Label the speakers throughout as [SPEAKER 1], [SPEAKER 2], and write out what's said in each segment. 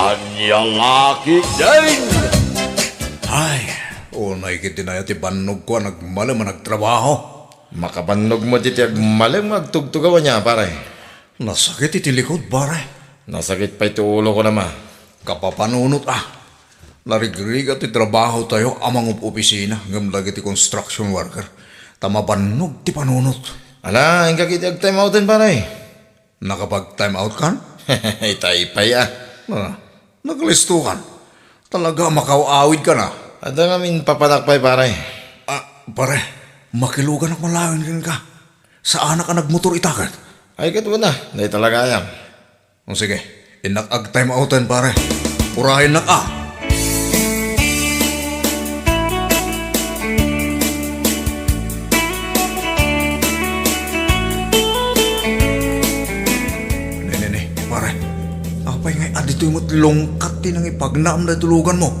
[SPEAKER 1] Anyang aki din.
[SPEAKER 2] Ay, unay kiti na yati banog ko nagmalam nagtrabaho.
[SPEAKER 3] Makapanog mo diti agmalim agtugtugawan niya, pare.
[SPEAKER 2] Nasakit iti likod, pare.
[SPEAKER 3] Nasakit pa iti ulo ko naman.
[SPEAKER 2] Kapapanunot Narigrig at trabaho tayo amang opisina ngam dagiti construction worker. Tamabanog ti panunot.
[SPEAKER 3] Ala, ang kakiti ag-time outin, pare.
[SPEAKER 2] Nakapag-time out kan?
[SPEAKER 3] Itay-pay
[SPEAKER 2] Naglisto kan. Talaga makaawid ka na.
[SPEAKER 3] Ada ngamin papanakpay, pare.
[SPEAKER 2] Pare, makilugan ak malawin ka. Saan ka nagmotor itakan?
[SPEAKER 3] Ay, katuwa na. Dahil talaga yan.
[SPEAKER 2] O sige, inak-ag-time outin, pare. Urahin na ka. Dito'y mo't longkat din ang ipagnaam na tulugan mo.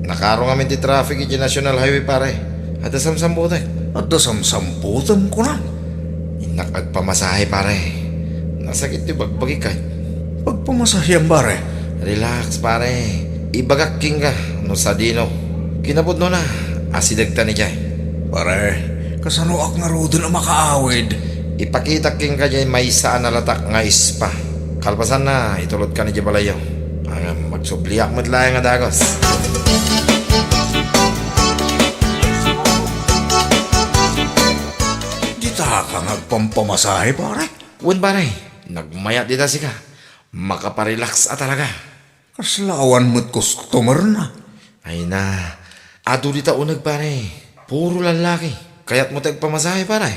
[SPEAKER 3] Nakaro nga di traffic iti National Highway, pare. At samsambutan.
[SPEAKER 2] At samsambutan ko na.
[SPEAKER 3] Inakagpamasahe, pare. Nasakit di bagbagi ka.
[SPEAKER 2] Pagpamasahe ang pare.
[SPEAKER 3] Relax, pare. Ibagakking ka. No sa dino. Kinapod no na. Asidagta ni Jay.
[SPEAKER 2] Pare, kasano ak nga rodo na makaawid.
[SPEAKER 3] Ipakita king ka dyan may saan na latak nga ispa. Kalpasan na, itulot ka ni Jabalayo. Magsubliak mo't lang nga dagos.
[SPEAKER 2] Dita ka nagpampamasahe, pare.
[SPEAKER 3] Uwan, pare. Nagmayat dita si ka. Makaparelax talaga.
[SPEAKER 2] Kaslawan mo't customer na.
[SPEAKER 3] Ay na. Ado dita unag, pare. Puro lalaki. Kaya't mo tagpamasahe, pare.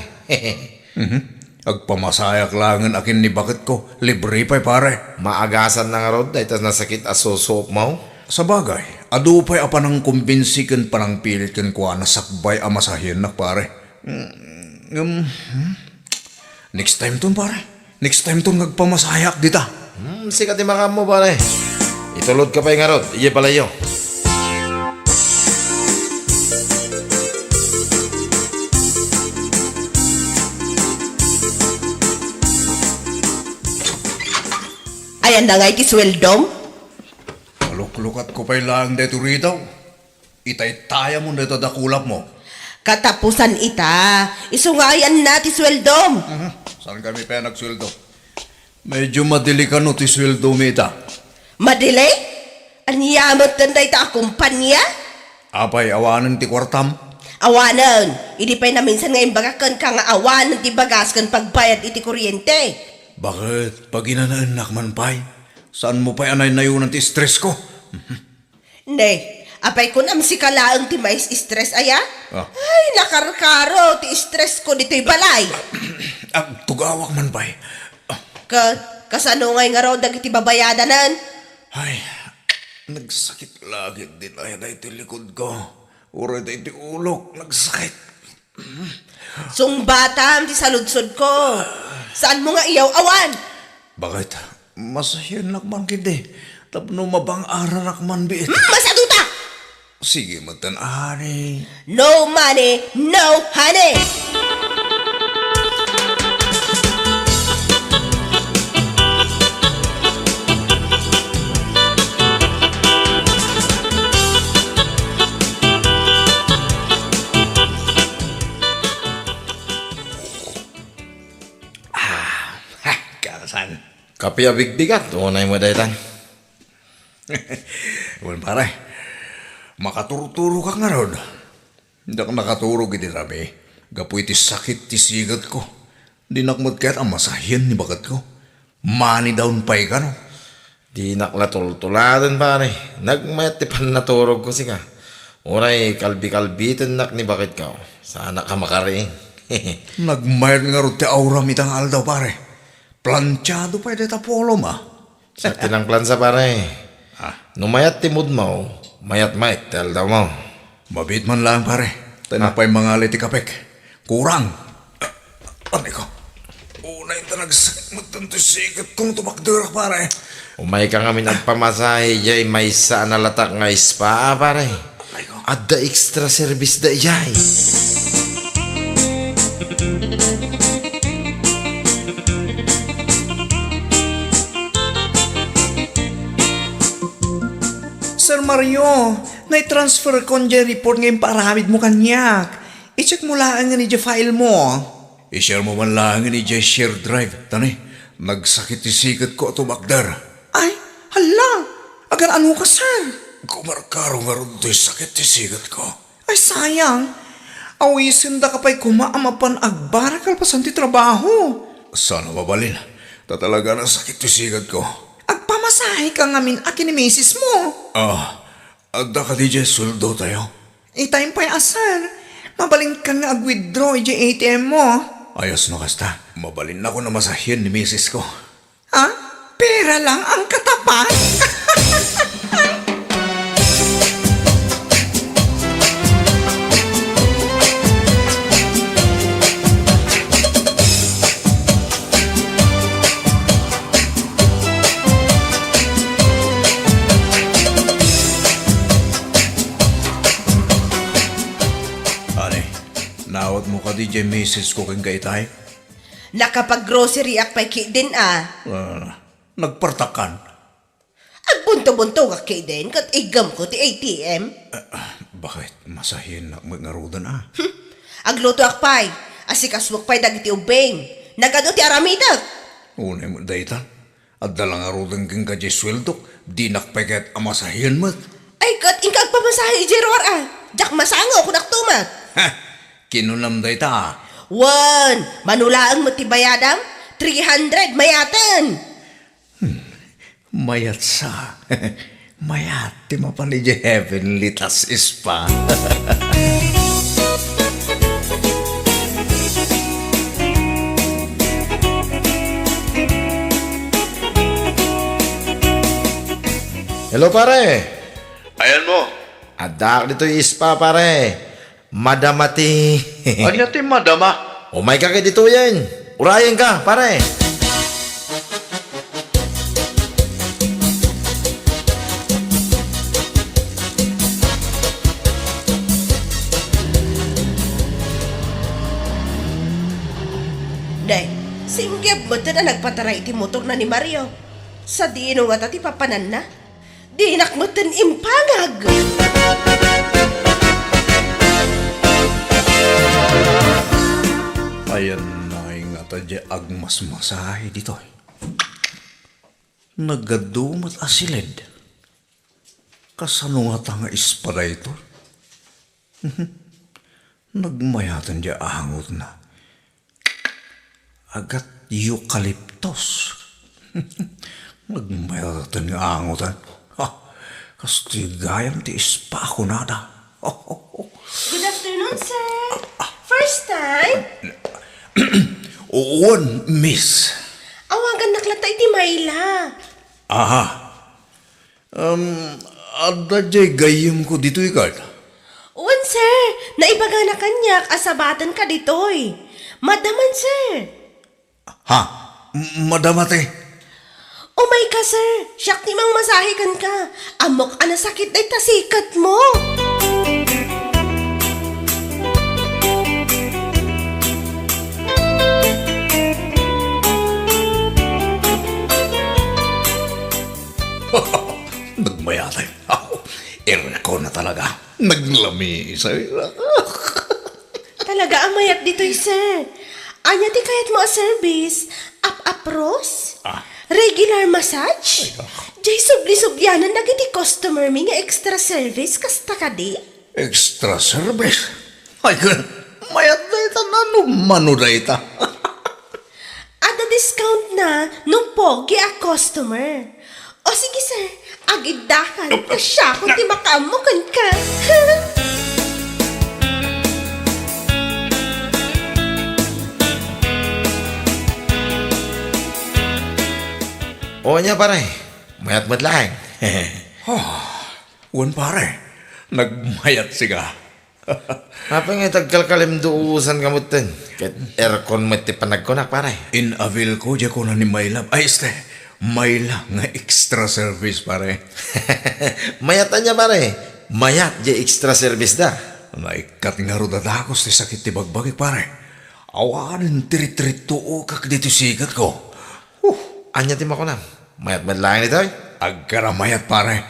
[SPEAKER 2] Agpamasayak langan akin ni bakit ko. Libre pa'y pare.
[SPEAKER 3] Maagasan na nga rod. Dahil tas nasakit asusop mo.
[SPEAKER 2] Sa bagay, ado pa'y apa nang kumbinsikan pa nang pilit kan kuha na sakbay amasahin na pare. Next time ton pare. Next time ton nagpamasayak dita.
[SPEAKER 3] Sikat di makam mo, pare. Itulot ka pa yung nga rod. Iye palayo.
[SPEAKER 4] Ayan na nga iti sweldom.
[SPEAKER 2] Maluklukat ko pa'y lang dito rito. Itay-taya mo dito dakulap mo.
[SPEAKER 4] Katapusan ita. Isungayan na ti sweldom.
[SPEAKER 2] Saan kami pa nagsweldo? Medyo madili ka no ti sweldo mita.
[SPEAKER 4] Madili? Aniyamot na ita kumpanya?
[SPEAKER 2] Apay awanan ti kwartam.
[SPEAKER 4] Awanan. Hindi pa'y na minsan ngayon bagakan ka nga awanan ti bagas kan pagbayad iti kuryente.
[SPEAKER 2] Bakit? Pag inanaanak man pa'y? Saan mo pa'y anay na yun ti stress ko?
[SPEAKER 4] Ne, apay ko nam si kalaang ti mais stress aya? Ay, nakarkaro ti stress ko dito'y balay.
[SPEAKER 2] Tugawak man pa'y.
[SPEAKER 4] Kasano ngay nga raw dagiti babayadanan?
[SPEAKER 2] Ay, nagsakit lagi din ay ti likod ko. Uray ti ulok, nagsakit.
[SPEAKER 4] Sungbatam ti saludsod ko. Saan mo nga iyaw awan?
[SPEAKER 2] Bakit? Masahin lakman kiti. Tapno mabang ararak man biit.
[SPEAKER 4] Masaduta!
[SPEAKER 2] Sige, matan ani.
[SPEAKER 4] No money, no honey!
[SPEAKER 3] Kapi abigbigat. Unay mo dahitan.
[SPEAKER 2] Well, pare. Makaturo-turo ka nga ron. Hindi ka nakaturo iti sabi. Gapu iti sakit ti sigat ko. Di nakmat kaya't ang masahin ni bagat ko. Money down pa'y ka no.
[SPEAKER 3] Di naklatultuladan, pare. Nagmayat ti pan naturog ko si ka. Unay kalbi-kalbitan nak ni bakit ka. Sana ka makariing.
[SPEAKER 2] Nagmayat nga ron ti aura mitang aldaw pare. Planchado pa deta polo ma.
[SPEAKER 3] Sakti ng plansa, pare. Numayat ti mood mo. Mayat-mayat tel daw mo.
[SPEAKER 2] Mabit man lang pare. Tanapay mga aliti kapek. Kurang. Ano ko? Unay ta nagsakit mo tanto sikat kong tumakdura pare.
[SPEAKER 3] Umay ka kami nagpamasahe jay may saan na latak nga ispa, pare. At the extra service da jay.
[SPEAKER 2] Mario, na-transfer ko niya report ngayon paramid mo kanyak. I-check mo lang nga ni file mo. I-share mo man lang nga ni share drive. Tani, nagsakit isikat ko ito bagdar. Ay, hala, agan ano ka, sir? Kumarkaro nga ron ito'y sakit isikat ko. Ay, sayang. Awisin da kapay kumaamapan agbarakal pa santi trabaho. Sana mabalin. Tatalaga na sakit isikat ko. Agpamasahe ka ngamin akin ni misis mo. Agda ka di dyan suldo tayo. Itime pa yung sir. Mabalin ka nga ag-withdraw yung ATM mo. Ayos no kasta. Mabalin na ko na masahin ni misis ko. Ha? Pera lang ang katapat? Nawat mo ka di dyan misis ko kang gaitay?
[SPEAKER 4] Nakapag-grocery ak pa'y din
[SPEAKER 2] Nagpartakan.
[SPEAKER 4] Agbunto-bunto ka din, kat igam ko ti ATM.
[SPEAKER 2] Bakit? Masahin na ngarudan
[SPEAKER 4] Agluto ak pa'y, asikaswag pa'y dagiti ubeng. Nagado ti aramidag.
[SPEAKER 2] Unay mo dayta. At dalang ngarudan kang kadya sweldo, di nakpeket amasahin mo.
[SPEAKER 4] Ay, kat ingkag pamasahe Jeror Jak masango kung naktumat.
[SPEAKER 2] Kinunam dayta.
[SPEAKER 4] Manulaan mo ti bayadam? 300 mayatan.
[SPEAKER 2] Mayat sa. Mayat, ti mapanidya heavenly tas ispa.
[SPEAKER 3] Hello, pare.
[SPEAKER 1] Ayan mo.
[SPEAKER 3] Adak dito yung ispa, pare. Madamati.
[SPEAKER 1] Anya ti madama.
[SPEAKER 3] Umay ka kay dito yan. Urayan ka, pare.
[SPEAKER 4] Day, singgib mo na nagpataray ti motor na ni Mario. Sa dino nga ti papanan na. Dinak mo impangag.
[SPEAKER 2] Ayan na nga tadya agmas-masahe dito. Nagadumat asilid. Kasano nga tanga ispada ito? Nagmayatan dya angot na. Agat eucalyptus. Nagmayatan nga angotan. Kastigayang ti ispa ko nada.
[SPEAKER 4] Good afternoon, sir. First time?
[SPEAKER 2] Uwan, miss.
[SPEAKER 4] Awagan naklatay ti Mayla.
[SPEAKER 2] Ada jay gayim ko dito ikard.
[SPEAKER 4] Uwan, sir. Naibaga na kanyak asabatan ka ditoy. Madaman, sir.
[SPEAKER 2] Madamate.
[SPEAKER 4] Umay ka, sir. Siyak ni mang masahikan ka. Amok ana sakit ay tasikat mo.
[SPEAKER 2] Nagmayatay. Ko na talaga. Naglami sa'yo.
[SPEAKER 4] Talaga amayat dito'y, sir. Anya ti kayat mo a service? Up-apros? Regular massage? Jay subli-subyanan nagiti customer mi nga extra service kasta ka di?
[SPEAKER 2] Extra service? Ay, mayat na ita na numano na ita.
[SPEAKER 4] Ada discount na nung pogi a customer. O sige, sir. Agidakan ka siya kung di makamukan ka.
[SPEAKER 3] O niya, pare. Mayat-mat lang.
[SPEAKER 2] Uwan pare, nagmayat siga.
[SPEAKER 3] Apa nga tagkalkalim duusan kamutin. Kat aircon mo ti panagkonak, pare.
[SPEAKER 2] In-avail ko dya ko na ni Mayla. Ay, Mayla nga extra service pare.
[SPEAKER 3] Mayatan niya, pare. Mayat di extra service da.
[SPEAKER 2] Naikat nga rodadakos ti sakit ti bagbagik pare. Awanin tiri-trito kak dito sigat ko.
[SPEAKER 3] Anya ti makunam. Mayat-mat lang nito.
[SPEAKER 2] Agkaramayat pare.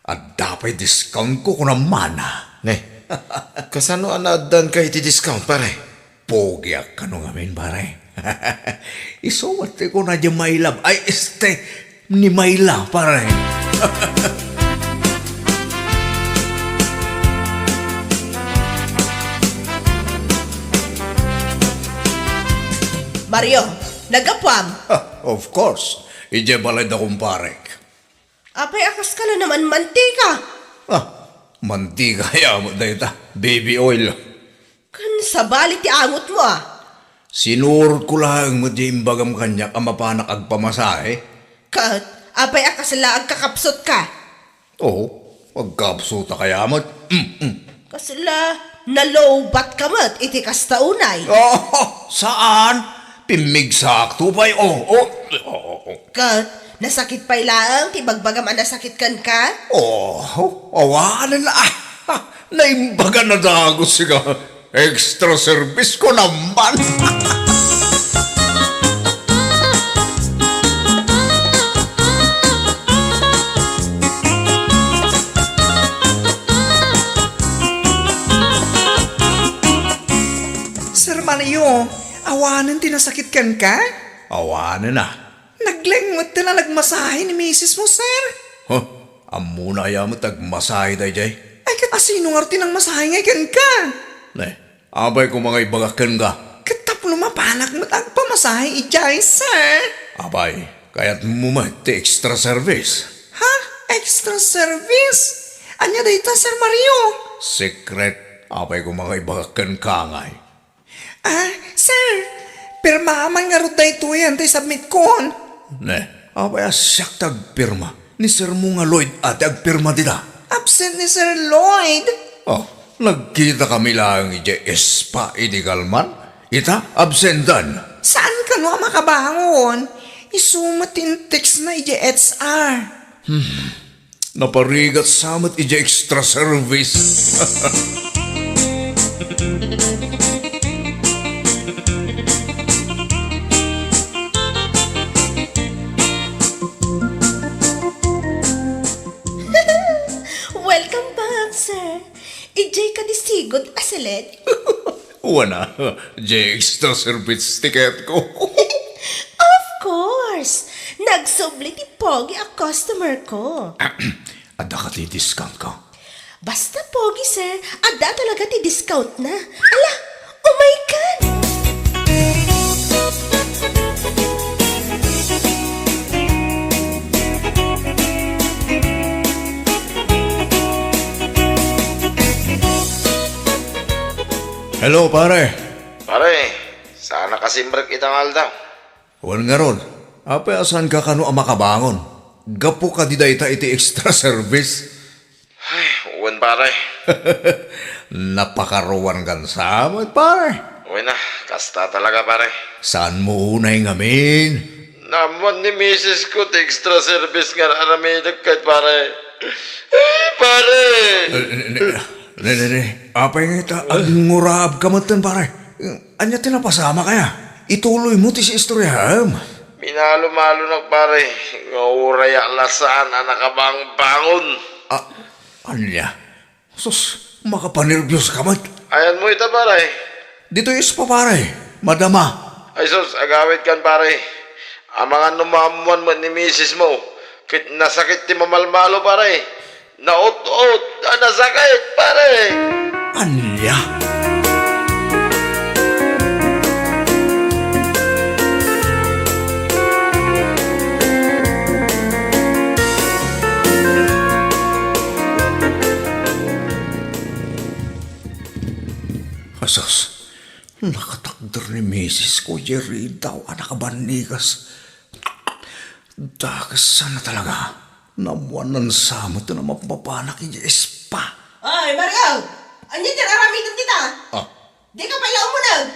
[SPEAKER 2] At dapat discount ko kung naman
[SPEAKER 3] Ne, kasano anaadan ka iti discount pare?
[SPEAKER 2] Pogyak ka nung amin, pare. Isuwate ko na di Mayla. Ay, ni Mayla, pare.
[SPEAKER 4] Mario, nagapwam.
[SPEAKER 2] Of course. Ije balay da kumparek.
[SPEAKER 4] Apay akas ka na naman mantika.
[SPEAKER 2] Mantika ya mo da baby oil.
[SPEAKER 4] Kan sa bali ti angot mo
[SPEAKER 2] Sinurot ko lang mo di imbagam kanya kamapanak agpamasahe.
[SPEAKER 4] Kat, apay akas laag kakapsot ka.
[SPEAKER 2] Oo, pagkapsuta kaya mo.
[SPEAKER 4] Kasla, nalobat ka mat, iti kastaunay.
[SPEAKER 2] Saan? Pimigsak tupay.
[SPEAKER 4] Kat, nasakit pa ilaang, tibagbagam nasakit kan ka?
[SPEAKER 2] Awanan na. Naimbaga na dagos siya. Extra service ko naman.
[SPEAKER 5] Sir Mario, awanan tinasakit ka?
[SPEAKER 2] Awanan na.
[SPEAKER 5] Naglengot na nagmasahe ni misis mo, sir.
[SPEAKER 2] Amuna ya mo tagmasahe day jay.
[SPEAKER 5] Ay, sino nga rin ang masahe ngayon ka?
[SPEAKER 2] Abay ko mga ibagakan ka.
[SPEAKER 5] Katap lumapanak mo tagpamasahe ijay, sir.
[SPEAKER 2] Abay, kaya't mo ti extra service.
[SPEAKER 5] Ha? Extra service? Anya dito, Sir Mario?
[SPEAKER 2] Secret. Abay ko mga ibagakan ka ngay.
[SPEAKER 5] Sir, pirmaman nga rin dito yan, tayo submit kon.
[SPEAKER 2] Abay asyak tagpirma. Ni Sir mo nga Lloyd ate agpirma dita.
[SPEAKER 5] Absent ni Sir Lloyd.
[SPEAKER 2] Nagkita kami lang ije espa idigalman. Ita absentan.
[SPEAKER 5] Saan ka no makabangon? Isumatin text na ije HR.
[SPEAKER 2] Naparigat samat ije extra service.
[SPEAKER 4] Welcome back, sir. Ijay ka disigod asalet.
[SPEAKER 2] Wana, ije extra service ticket ko.
[SPEAKER 4] Of course. Nagsubli ti Pogi a customer ko.
[SPEAKER 2] Ada ka ti discount ka.
[SPEAKER 4] Basta Pogi, sir. Ada talaga ti discount na. Ala, oh my God!
[SPEAKER 2] Hello pare.
[SPEAKER 3] Pare, sana kasimbrek itang aldaw.
[SPEAKER 2] Wan nga ron. Apa asan ka kano ang makabangon? Gapo ka di dayta iti extra service.
[SPEAKER 3] Ay, uwan pare.
[SPEAKER 2] Napakaruan kan samot pare.
[SPEAKER 3] Uwan na, kasta talaga pare.
[SPEAKER 2] Saan mo unay ngamin?
[SPEAKER 3] Naman ni misis ko, extra service nga aramidag kahit pare. Ay, pare!
[SPEAKER 2] Apa yung ita? Ang ngurab kamatan pare. Anya tinapasama kaya? Ituloy mo ti si istoryaham.
[SPEAKER 3] Minalo-malo na pare. Nga uray alasaan na nakabang bangon.
[SPEAKER 2] Anya? Sus, makapanervyos ka mat.
[SPEAKER 3] Ayan mo ita pare.
[SPEAKER 2] Dito is pa pare. Madama.
[SPEAKER 3] Ay sus, agawit kan pare. Ang mga numamuan mo ni misis mo. Kit nasakit ti mamalmalo pare. Naot-ot, nasakit pare.
[SPEAKER 2] Anya? Asas, nakatakder ni misis ko, Jerry daw, anak kabanigas. Dagas sana talaga. Namuanan samot na mapapanak yung espa.
[SPEAKER 4] Ay, Mario! Anya dyan aramitan tita? Di ka pala umunag.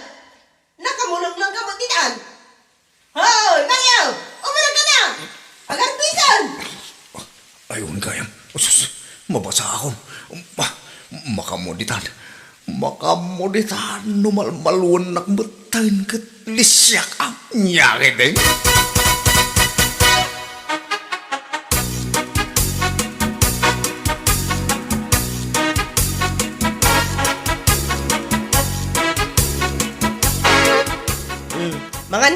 [SPEAKER 4] Nakamulong lang ka mo titaan. Hoy, Mario! Umunag ka na! Agarpisan!
[SPEAKER 2] Ayun kayang. Sus, mabasa ako. Makamuditan. Makamuditan. Numalmaluan nakbatayin kat lisyak ang nyakit eh.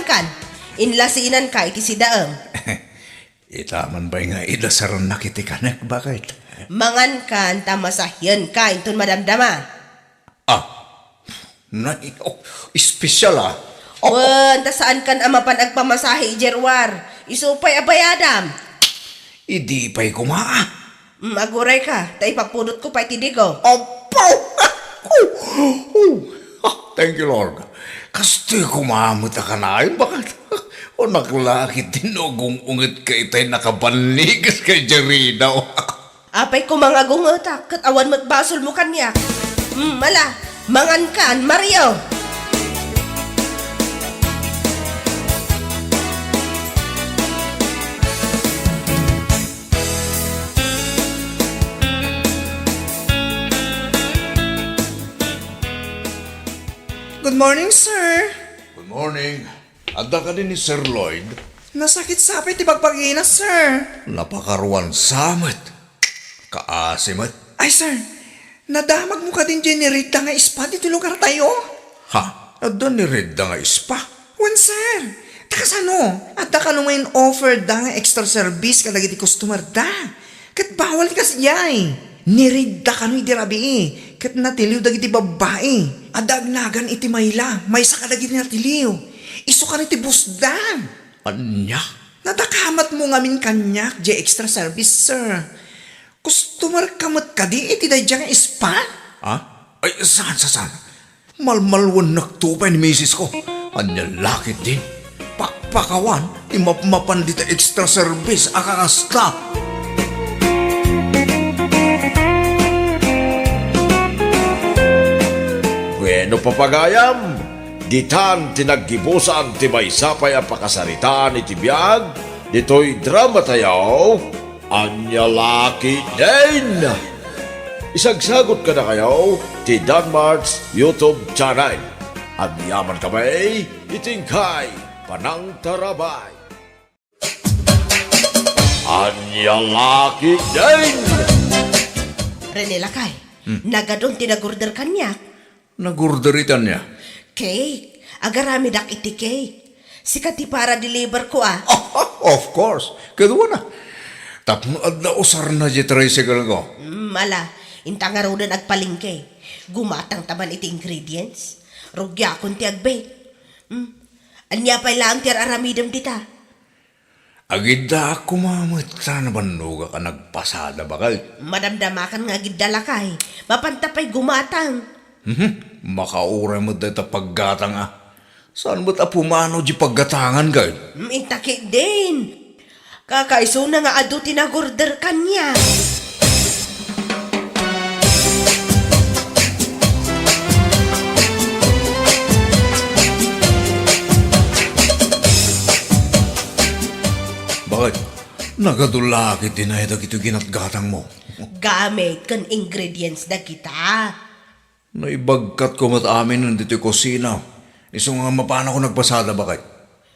[SPEAKER 4] kan? Inlasinan ka iti si daem.
[SPEAKER 2] Itaman ba nga idasaran na kiti kanak? Bakit?
[SPEAKER 4] Mangan kan tamasahyan ka intun madamdama.
[SPEAKER 2] Espesyal ah.
[SPEAKER 4] Wen, ta saan kan amapan agpamasahe Jerwar? Isupay abayadam.
[SPEAKER 2] Idi pa'y kumaa.
[SPEAKER 4] Aguray ka, ta ipapudot ko pa iti digo.
[SPEAKER 2] Opo! Thank you, Lord. Kasto'y kumamot ka na ay bakit? O naglakit tinugong ungit ka itay nakabaligas kay Jerina.
[SPEAKER 4] Apay ko mga gungotak, kat awan mo't basol mo kanyak. Mala, mangan kan, Mario.
[SPEAKER 5] Good morning, sir.
[SPEAKER 2] Good morning. Adda ka din ni Sir Lloyd.
[SPEAKER 5] Nasakit sa apay ti pagpagina, sir.
[SPEAKER 2] Napakaruan samit. Kaasimat.
[SPEAKER 5] Ay, sir. Nadamag mo ka din generita nga ispa dito lugar tayo.
[SPEAKER 2] Ha? Adda ni Reda nga ispa.
[SPEAKER 5] Wan, sir. Takas ano? Adda ka nung offer da nga extra service kadagiti customer da. Kat bawal ka siyay. Nirida ka nung idirabi kat natiliw dagiti babae. Adagnagan iti mayla. May sa kadagiti natiliw. Iso ka iti busdan.
[SPEAKER 2] Anya?
[SPEAKER 5] Natakamat mo ngamin kanyak di extra service, sir. Customer kamat ka di iti day nga ispa?
[SPEAKER 2] Ha? Ay, saan? Malmalwan nagtupay ni misis ko. Anya lakit din. Pakpakawan, imapaman dita extra service akakasta.
[SPEAKER 3] Bueno papagayam, ditan tinaggibusan ti may sapay ang pakasaritaan iti biyag, dito'y drama tayo, anya laki din. Isagsagot ka na kayo, ti Danmarks YouTube channel. At yaman kami, itingkay, panang tarabay. Anya laki din.
[SPEAKER 4] Rene Lakay, nagadon tinagurder kanyak.
[SPEAKER 2] Nagurderitan niya.
[SPEAKER 4] Cake, agarami dak iti cake. Sikat ti para deliver ko ah.
[SPEAKER 2] Of course. Kedua na. Tapno adda usar na di tricycle ko.
[SPEAKER 4] Mala, intang araw na nagpalingke. Gumatang taman iti ingredients. Rugya akong ti agbake. Anya pa lang ti aramidam dita.
[SPEAKER 2] Agida ako mamata na banuga ka nagpasada bakal.
[SPEAKER 4] Madamdamakan nga gidala kay. Mapantapay gumatang.
[SPEAKER 2] Makaura mo dito paggatang ah. Saan mo't apumano di paggatangan ka?
[SPEAKER 4] Intake din. Kakaiso na nga adu tinagurder kanya.
[SPEAKER 2] Bakit? Nagadulakit din na ito ginatgatang mo.
[SPEAKER 4] Gamit kan ingredients na kita.
[SPEAKER 2] Naibagkat ko mat amin nandito yung kusina. Iso nga mapano ko nagpasada bakit?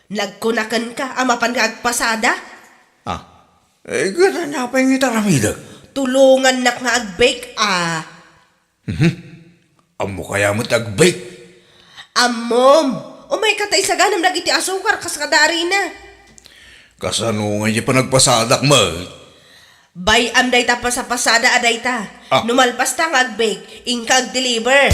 [SPEAKER 4] Nagkunakan ka, amapan ka agpasada?
[SPEAKER 2] Gana niya pa yung itaramida.
[SPEAKER 4] Tulungan nak nga agbake ah.
[SPEAKER 2] Amo kaya mo tagbake.
[SPEAKER 4] Amom, umay katay sa ganam lagi ti asukar kas kadari na.
[SPEAKER 2] Kasano nga niya pa nagpasadak mo?
[SPEAKER 4] Bayam day ta pa sa pasada aday ta. Numalpas ta nga agbake, ingka ag-deliver.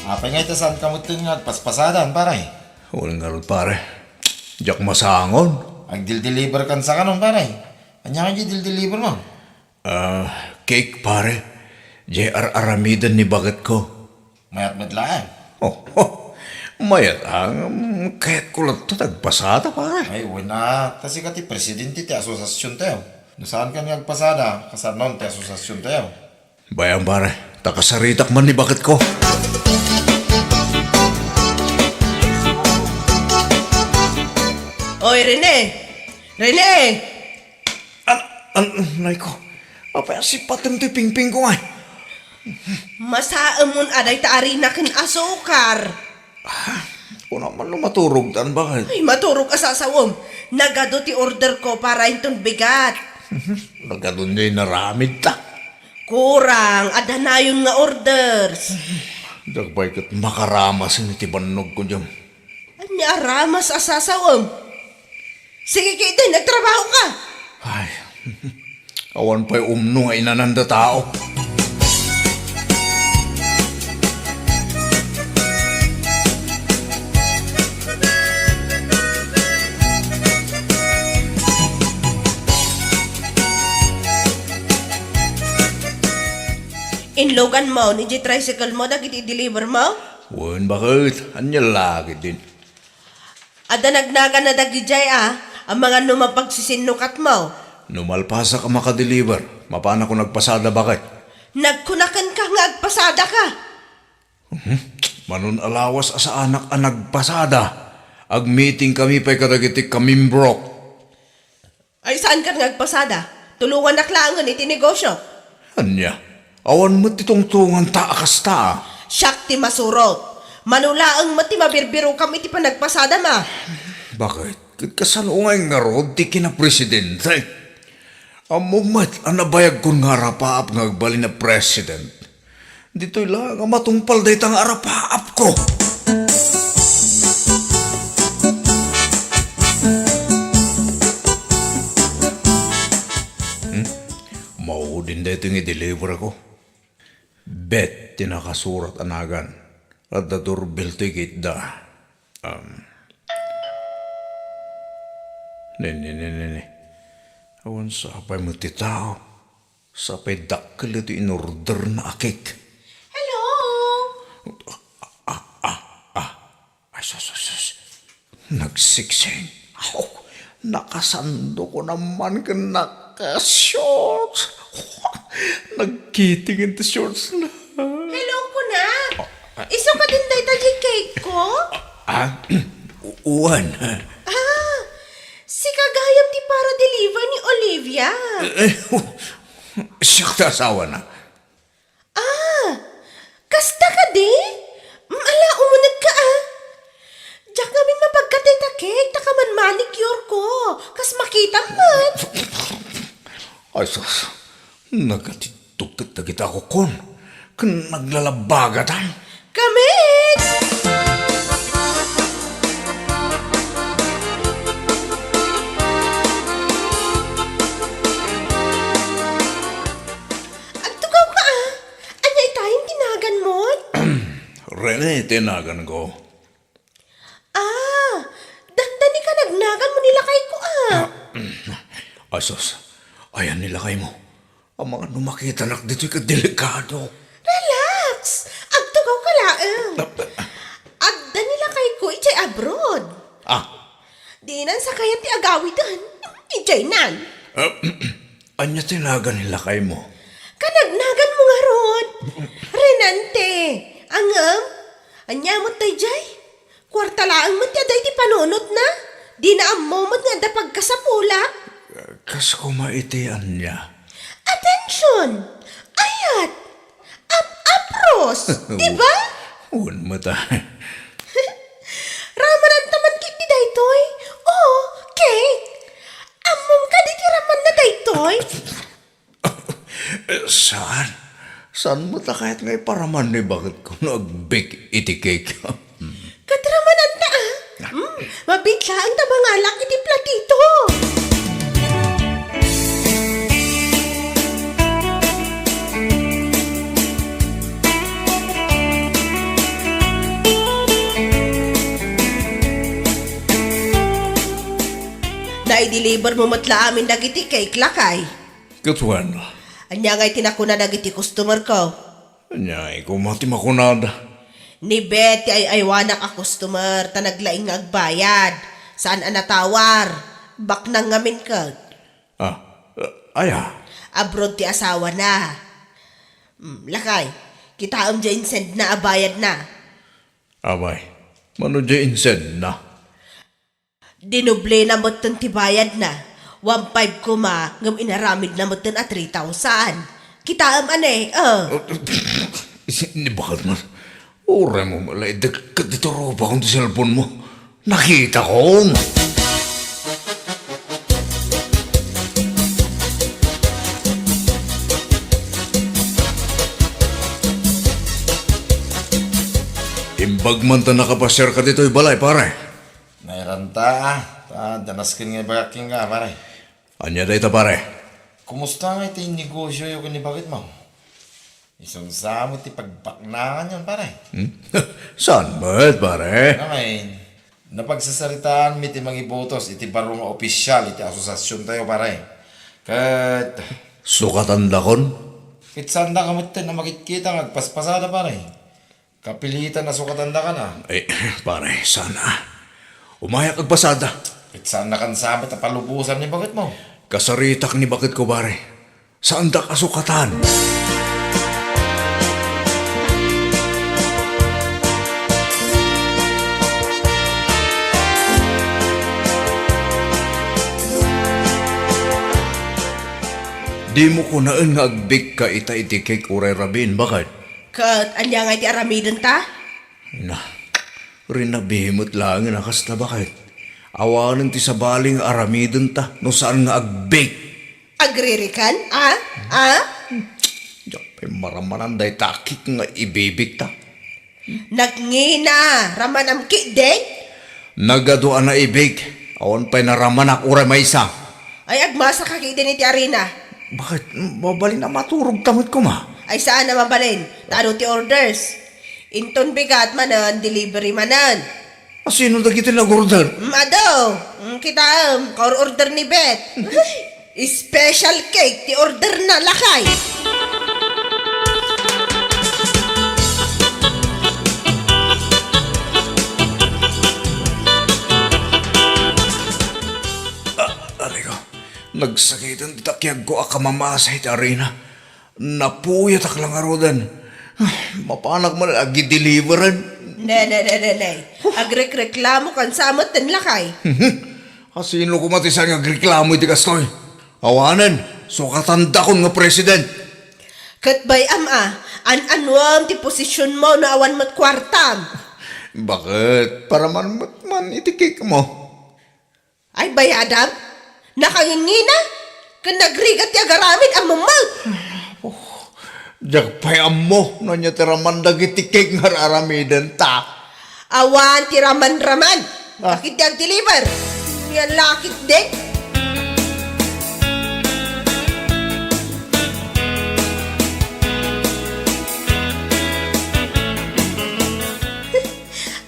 [SPEAKER 6] Apa nga ito saan kamutin nga paspasadan paray?
[SPEAKER 2] Walang garot pare. Diyak masangon.
[SPEAKER 6] Ang dil-deliver kan sa kanon paray. Anya nga dil-deliver mo?
[SPEAKER 2] Cake pare. JR Aramidan ni bagat ko.
[SPEAKER 6] Mayat madlaan.
[SPEAKER 2] Mayat ang kahit ko lang ito nagpasada pare.
[SPEAKER 6] Ay, wala. Kasi kati presidente ti asosasyon tayo. Nasaan ka nga agpasada? Kasanon ti asosasyon tayo.
[SPEAKER 2] Bayan pare. Takasaritak man ni bagat ko.
[SPEAKER 4] Oy, Rene! Rene!
[SPEAKER 2] Nay ko. Apa si patim ti pingping ko ay.
[SPEAKER 4] Masaamon aday taari na kin asukar.
[SPEAKER 2] Kung naman lumaturog tan bakit?
[SPEAKER 4] Ay, maturog asasawom. Nagado ti order ko para inton bigat.
[SPEAKER 2] Nagkadun niya naramid ta.
[SPEAKER 4] Kurang, adanayon nga orders.
[SPEAKER 2] Dagbay kat makaramas ni tibanog ko dyan.
[SPEAKER 4] Anya ramas asasawom. Sige kita, nagtrabaho ka.
[SPEAKER 2] Ay, awan pa'y umno nga inananda tao.
[SPEAKER 4] Inlogan mo, ni tricycle mo, dagiti deliver mo?
[SPEAKER 2] Wan bakit? Anya lagi din.
[SPEAKER 4] Ada nagnaga na dagijay ang mga numapagsisinnukat mo.
[SPEAKER 2] Numalpasa ka makadeliver. Mapana ko nagpasada bakit?
[SPEAKER 4] Nagkunakan ka nga agpasada ka.
[SPEAKER 2] Manon alawas sa anak ang nagpasada. Ag-meeting kami pa'y kadagiti kamimbrok.
[SPEAKER 4] Ay saan ka nga agpasada? Tulungan naklangan iti negosyo.
[SPEAKER 2] Anya, awan mo titungtungan taakas ta.
[SPEAKER 4] Shakti masurot. Manulaang mati mabirbiro kami iti panagpasada ma.
[SPEAKER 2] Bakit? Kasanungay nga rod ti kinapresidente. Amumat ang nabayag kong nga arapaap nga agbali na president. Dito'y lang ang matungpal dahi tang arapaap ko. Maudin dahi ito i-deliver ako. Bet tinakasurat anagan. At the doorbell ticket da. Ne. Awan sa apay mo ti tao. Sa apay dakkel ito in order na akik.
[SPEAKER 4] Hello?
[SPEAKER 2] Ay, sus. Nagsiksing. Nakasando ko naman ka naka-shorts. Nagkitingin ti shorts na.
[SPEAKER 4] Hello ko na. Iso ka din tayo tayo cake ko?
[SPEAKER 2] Uwan.
[SPEAKER 4] Si kagayam ti para deliver ni Olivia.
[SPEAKER 2] Siyak ta asawa na.
[SPEAKER 4] Kasta ka di? Ala, umunag ka Diyak namin mapagkatay ta cake, takaman manicure ko. Kas makita man.
[SPEAKER 2] Ay, sus. Nagkatitugtag na kita ko kon. Kan naglalabagatan.
[SPEAKER 4] Kamen! Agtugaw ka Anyay tayong tinagan mo?
[SPEAKER 2] Rene, tinagan ko.
[SPEAKER 4] Dandani ka nagnagan mo nila kay ko
[SPEAKER 2] Ay, sus. Ayan nilakay mo. Ang mga numakita nak dito'y kadelikado.
[SPEAKER 4] Relax! Agtugaw ka laang. Agda nila kay ko ichay abroad. Di nan sa kayat ti agawitan. Ichay nan.
[SPEAKER 2] Anya tinagan nilakay mo.
[SPEAKER 4] Kanagnagan mo nga ron. Renante. Angam. Anya mo tay jay. Kwarta laang mo ti aday ti panunot na. Di na amomot nga dapag ka sa pulak.
[SPEAKER 2] Kas kumaitian niya.
[SPEAKER 4] Attention! Ayat! Apros! Diba?
[SPEAKER 2] Uwan mo ta.
[SPEAKER 4] Ramanan taman kit di daytoy. Oh, cake. Amom ka di ti raman na daytoy.
[SPEAKER 2] Saan? Saan mo ta kahit ngay paraman ni bakit ko nag-bake iti cake?
[SPEAKER 4] Katramanan ta mabitla ang tabangalak iti platito. Na-deliver mo matla amin dagiti cake lakay.
[SPEAKER 2] Katuan.
[SPEAKER 4] Anya nga'y tinakuna dagiti customer ko.
[SPEAKER 2] Anya, kumati makunada.
[SPEAKER 4] Ni Betty ay aywanak a customer ta naglaing nga agbayad. Saan anatawar? Bak nang ngamin ka.
[SPEAKER 2] Aya.
[SPEAKER 4] Abroad ti asawa na. Lakay, kita dyan send na abayad na.
[SPEAKER 2] Abay, mano dya insen na.
[SPEAKER 4] Dinoble na mo ti bayad na. 1.5 ko ngam inaramid na mo at 3,000. Kita anay,
[SPEAKER 2] Ni bakit man? Ure mo malay, dekat dito roba kung cellphone mo. Nakita ko. Imbag man ta nakapasir ka dito balay, pare.
[SPEAKER 6] Nairanta danaskin nga bagaking nga, pare.
[SPEAKER 2] Anya day ta, pare.
[SPEAKER 6] Kumusta nga ito yung negosyo yung kinibagit mo? Isang samo iti pagbaknangan yun, pare.
[SPEAKER 2] Saan ba't, pare?
[SPEAKER 6] Ngayon, napagsasaritaan mi iti mga ibotos iti baro nga opisyal iti asosasyon tayo, pare. Kat,
[SPEAKER 2] Sukatan dakon?
[SPEAKER 6] kitsanda ka mo ito na makikita nga agpaspasada, pare. Kapilitan na sukatanda ka na.
[SPEAKER 2] Eh, pare, sana. Umayak agpasada.
[SPEAKER 6] Kitsanda ka sabit na palubusan ni bagit mo.
[SPEAKER 2] Kasaritak ni bakit ko, pare. Saan da kasukatan? Di mo ko naan nga agbik ka ita-itikik uray rabin, bakit?
[SPEAKER 4] Kat, anya nga iti aramidon ta?
[SPEAKER 2] Na, rinabihimot lang nga kasta bakit? Awanan ti sabaling aramidon ta, no saan nga agbik?
[SPEAKER 4] Agririkan? Ah? Ah?
[SPEAKER 2] Diyak, maramanan day takik nga ibibik ta.
[SPEAKER 4] Nagngina, ramanam kideng?
[SPEAKER 2] Nagaduan na ibig, awan pa'y naramanak uray may isa.
[SPEAKER 4] Ay agmasa ka kideng iti arena.
[SPEAKER 2] Bakit? Babali na maturog tamot ko ma.
[SPEAKER 4] Ay saan na mabalin? Tano ti orders? Inton bigat manan, delivery manan.
[SPEAKER 2] Sino dagiti nag-order?
[SPEAKER 4] Mado, kita order ni Bet. Special cake, ti order na lakay.
[SPEAKER 2] Aray ko, nagsakitan di takyag ko akamamasa iti arena. Napuyat ak lang arodan. Mapanak man agi-deliveran.
[SPEAKER 4] Ne. Agrek-reklamo kan samot ten lakay.
[SPEAKER 2] Sino kumatisan nga reklamo iti kastoy? Awanan, so katanda ko nga president.
[SPEAKER 4] Katbay ama, an-anwam ti posisyon mo na awan mat kwartam.
[SPEAKER 2] Bakit? Para man itikik mo.
[SPEAKER 4] Ay bayadam, nakangingina, kan nagrigat ti agaramid ang mamag.
[SPEAKER 2] Diyak payam mo, no niya tiraman dagitikik nga aramidan ta.
[SPEAKER 4] Awan ti raman-raman, bakit ti ag-deliver? Yan lakit din.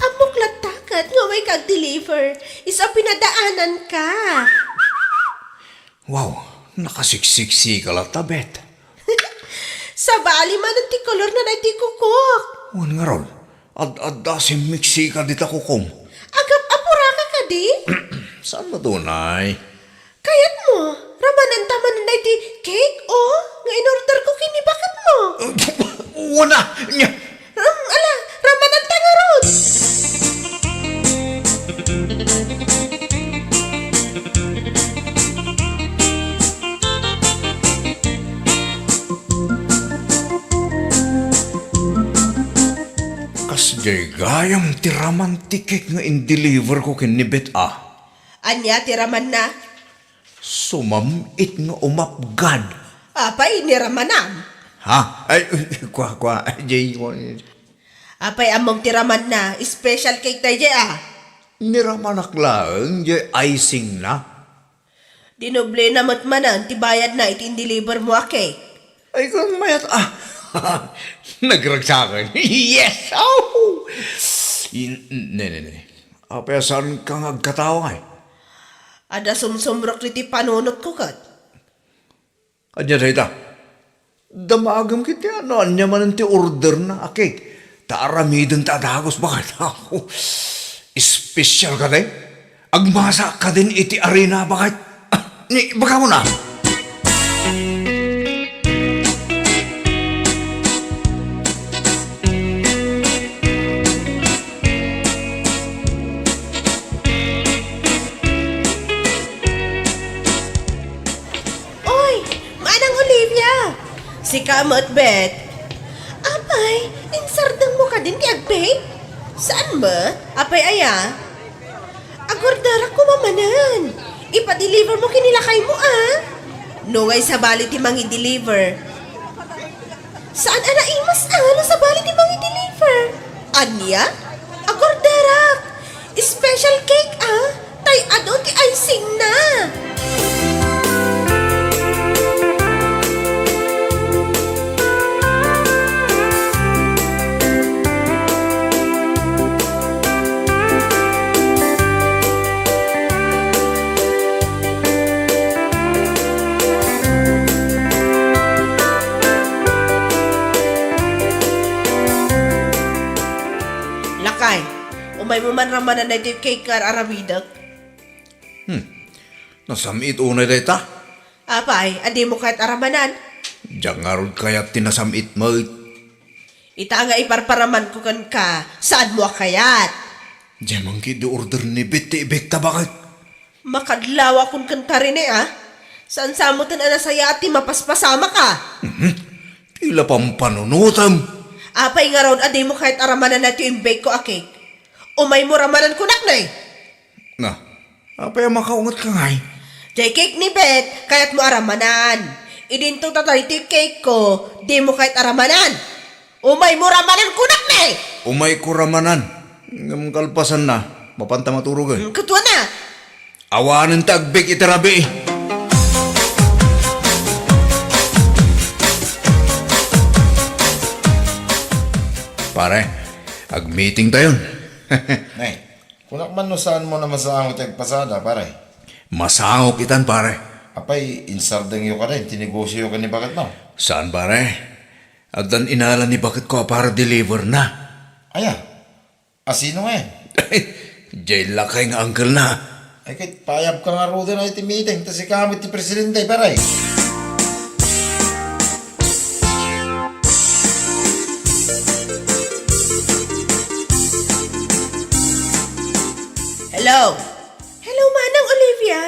[SPEAKER 4] Amok latakat nga may kag-deliver, isa pinadaanan ka.
[SPEAKER 2] Wow, nakasiksiksi ka lang tabet.
[SPEAKER 4] Sa bali man ang ti kolor na naiti kukok.
[SPEAKER 2] Wan nga ron, ad si miksi ka dita kukom.
[SPEAKER 4] Agap apura ka di?
[SPEAKER 2] Saan mo tunay?
[SPEAKER 4] Kayat mo, ramanan taman na naiti cake o, nga in-order ko kinibakat mo.
[SPEAKER 2] Wala niya.
[SPEAKER 4] Ala, ramanan tanga ron.
[SPEAKER 2] Kasjay gayam tiraman tikik nga in-deliver ko kinibet
[SPEAKER 4] Anya, tiraman na.
[SPEAKER 2] Sumamit nga umapgad.
[SPEAKER 4] Apay, niramanam.
[SPEAKER 2] Ha? Ay, kwa, jay,
[SPEAKER 4] Apay, among tiraman na. Special cake tayo dyan
[SPEAKER 2] niramanak lang, jay icing na.
[SPEAKER 4] Dinoble na matmanan, tibayad na itin-deliver mo a cake.
[SPEAKER 2] Ay, kung mayat, nagragsakan. Yes! Oh! Ne. Apay, saan ka nga agkatawa nga
[SPEAKER 4] Ada sumsumrok riti panunot ko kat.
[SPEAKER 2] Adya dayta. Damagam kiti ano, anya man ti order na akik. Taaramidan ta dagos bakit ako. Special ka day? Agmasa ka din iti arena bakit? Baka mo na.
[SPEAKER 4] Oy, manang Olivia. Si Kamot Bet. Apa, Ay, insardang mo ka din ti Agpay? Saan ba? Apay aya? Agordara ko mamanan. Ipa-deliver mo kinilakay mo Nungay sa bali ti mangi deliver. Saan imas ano sa bali ti mangi deliver? Anya? Agordarak. Special cake Tay adon ti icing na. Lakay, umay mo man ramanan na ito yung cake nga aramidak.
[SPEAKER 2] Nasamit unay day ta.
[SPEAKER 4] Apay, adi mo kahit aramanan.
[SPEAKER 2] Diyan nga ron kaya tinasamit mo.
[SPEAKER 4] Ita nga iparparaman ko kan ka, saan mo kayat?
[SPEAKER 2] Diyan mang di order ni Betty Ibekta bakit?
[SPEAKER 4] Makadlawa kun kan ka rin Saan samutan saya ati mapaspasama ka?
[SPEAKER 2] Tila pang panunutam.
[SPEAKER 4] Apay nga ron, adi mo kahit aramanan na ito yung bake ko cake. Umay mo ramanan ko naknay.
[SPEAKER 2] Na, apa yung makaungat ka ngay?
[SPEAKER 4] Jay cake ni Bet, kaya't mo aramanan. Idinto tatay ito yung cake ko, di mo kahit aramanan. Umay mo ramanan ko naknay.
[SPEAKER 2] Umay kuramanan. Ngam kalpasan na, mapanta maturugan.
[SPEAKER 4] Katwa na.
[SPEAKER 2] Awanan tagbik itarabi. Pare, ag-meeting tayo.
[SPEAKER 6] Nay, kunak man no saan mo na masahangot yung pasada, pare.
[SPEAKER 2] Masangok itan pare.
[SPEAKER 6] Apay, insardang iyo ka rin, tinegosyo ka ni bakit no?
[SPEAKER 2] Saan pare? Agdan inala ni bakit ko para deliver na.
[SPEAKER 6] Aya, asino nga yan?
[SPEAKER 2] Jay lakay nga uncle na.
[SPEAKER 6] Ay kahit payab ka nga ro din ay ti meeting, tas ikamit ti presidente, pare.
[SPEAKER 4] Hello? Hello, Manang Olivia.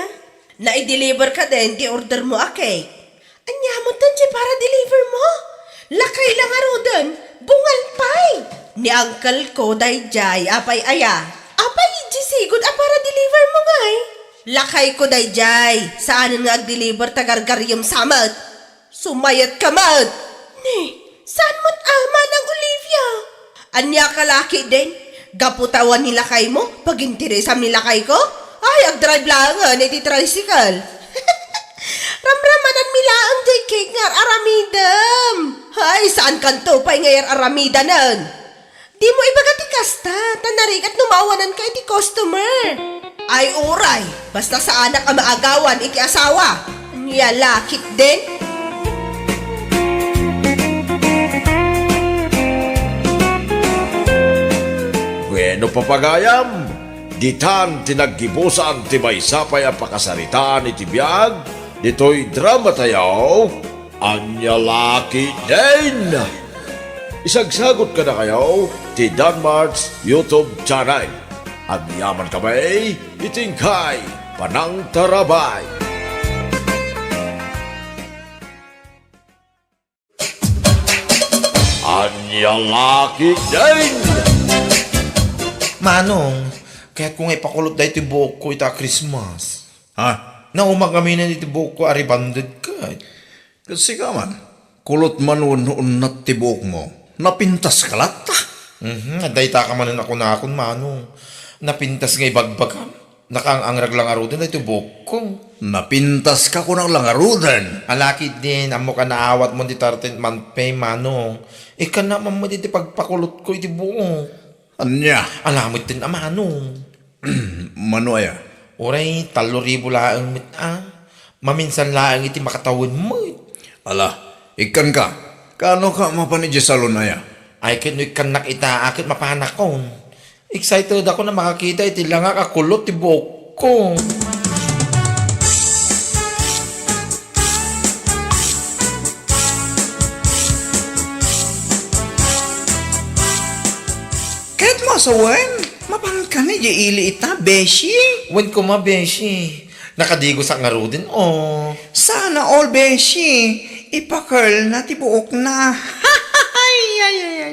[SPEAKER 4] Na-deliver ka din, di-order mo cake. Anya mo tan para deliver mo? Lakay lang arudan, bungal pay. Ni uncle ko, dayjay, apay aya. Apay, jisigod, para deliver mo ngay. Lakay ko, dayjay, saan nga ag-deliver tagargaryam samad? Sumayat ka mad. Ni, saan mo't Manang Olivia? Anya ka laki din? Gaputawan nila kay mo? Pag interesam nila kay ko? Ay, ag-drive lang iti tricycle. Ramramanan mila ang jay cake nga aramidam. Ay, saan kanto pa'y ngayar aramidanan? Di mo ibagati kasta, tanarigat numawanan ka iti customer. Ay, uray, basta sa anak ang maagawan iti asawa. Niya lakit din.
[SPEAKER 3] Bueno papagayam, ditan tinaggibusan ti maysapay ang pakasaritaan iti biyag, dito'y drama tayo, anya laki din. Isagsagot ka na kayo ti Danmart's YouTube channel. Agyaman kami, itingkay, panang tarabay. Anya laki din.
[SPEAKER 6] Manong, kaya kung ipakulot da iti buhok ko ita Christmas.
[SPEAKER 2] Ha?
[SPEAKER 6] Naumag kami na iti buhok ko, aribanded ka.
[SPEAKER 2] Kasi ka man, kulot man unat tibok mo, napintas ka lata.
[SPEAKER 6] Dayta ka man ako na akong manong. Napintas nga ibagbagam. Nakaangrag lang aro din iti buhok ko.
[SPEAKER 2] Napintas ka ko ng langarudan.
[SPEAKER 6] Alaki din, amo ka naawat mo di 13th month pay, manong. Ika naman mo di pagpakulot ko iti buhok.
[SPEAKER 2] Anya,
[SPEAKER 6] Alamot din manong.
[SPEAKER 2] manuaya.
[SPEAKER 6] Oray, 3,000 laang mit Maminsan laang iti makatawin mo.
[SPEAKER 2] Ala, ikan ka. Kano ka mapanidya salon na ya?
[SPEAKER 6] Ay, kino'y kanak itaakit mapanak ko. Excited ako na makakita iti lang kakulot ti buhok ko.
[SPEAKER 5] Kahit masawan, mapangit ka na ili ita, beshi.
[SPEAKER 6] Wen ko mabeshi. Nakadigo sa ngaro din, oh.
[SPEAKER 5] Sana all beshi. Ipa-curl na tibuok na. Ay, ay, ay, ay.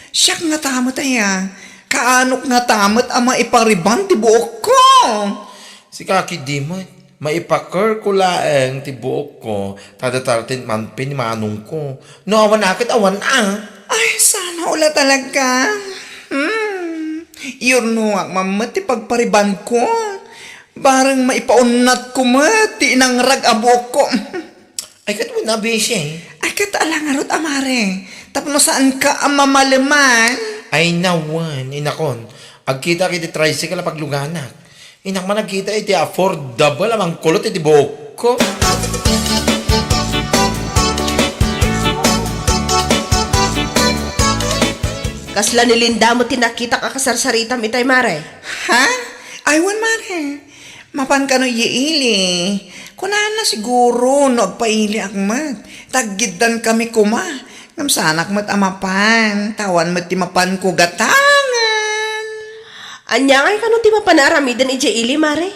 [SPEAKER 5] Siyak nga tamot aya. Kaanok nga tamot ang maipariban ti buok ko.
[SPEAKER 6] Si Kaki di mo, maipakar ko laeng ti buok ko, tada 13 month pay ni manong ko. No, awan akit, awan
[SPEAKER 5] Ay, sana ula talaga. Yun no, mamat ti pagpariban ko. Barang maipaunat ko ti inang rag abuok ko.
[SPEAKER 6] Ay, kat mo na busy
[SPEAKER 5] Ay, katalangarot amare. Tapno saan ka ang mamalaman?
[SPEAKER 6] Ay, nawan, inakon. Agkita kiti tricycle na pagluganak. Inak man nagkita iti affordable amang kulot iti buok ko.
[SPEAKER 4] Kasla ni Linda mo tinakita ka kasarsarita mitay mare.
[SPEAKER 5] Ha? Aywan mare. Mapan ka no iili. Kunahan na siguro no agpaili akmat. Taggidan kami kuma. Ngam sanak mat amapan. Tawan mat timapan ko gatangan.
[SPEAKER 4] Anya ngay kano ti mapanaramidan ije ili mare?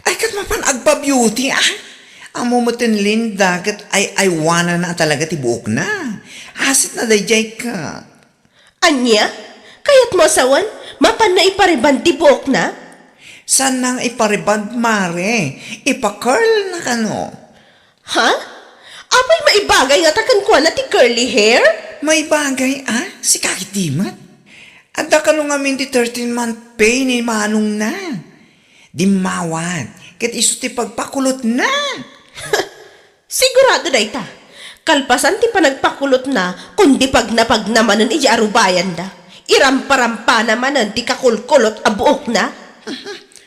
[SPEAKER 5] Ay kat mapan agpa-beauty Amo matin Linda kat ay aywana na talaga ti buok na. Hasit na dayjay ka.
[SPEAKER 4] Anya? Kayat mo asawan? Mapan na ipariban ti buok na?
[SPEAKER 5] San nang iparibad mare? Ipa-curl na kano.
[SPEAKER 4] Ha? Apay maibagay nga takan ko na ti curly hair?
[SPEAKER 5] May bagay si kakitimat. Adda ka nung amin ti 13-month pay ni manong na. Di mawad, kat iso ti pagpakulot na.
[SPEAKER 4] Sigurado na ita. Kalpasan ti panagpakulot na, kundi pag naman iji arubayan da. Irampa-rampa naman ti kakulkulot a buok na.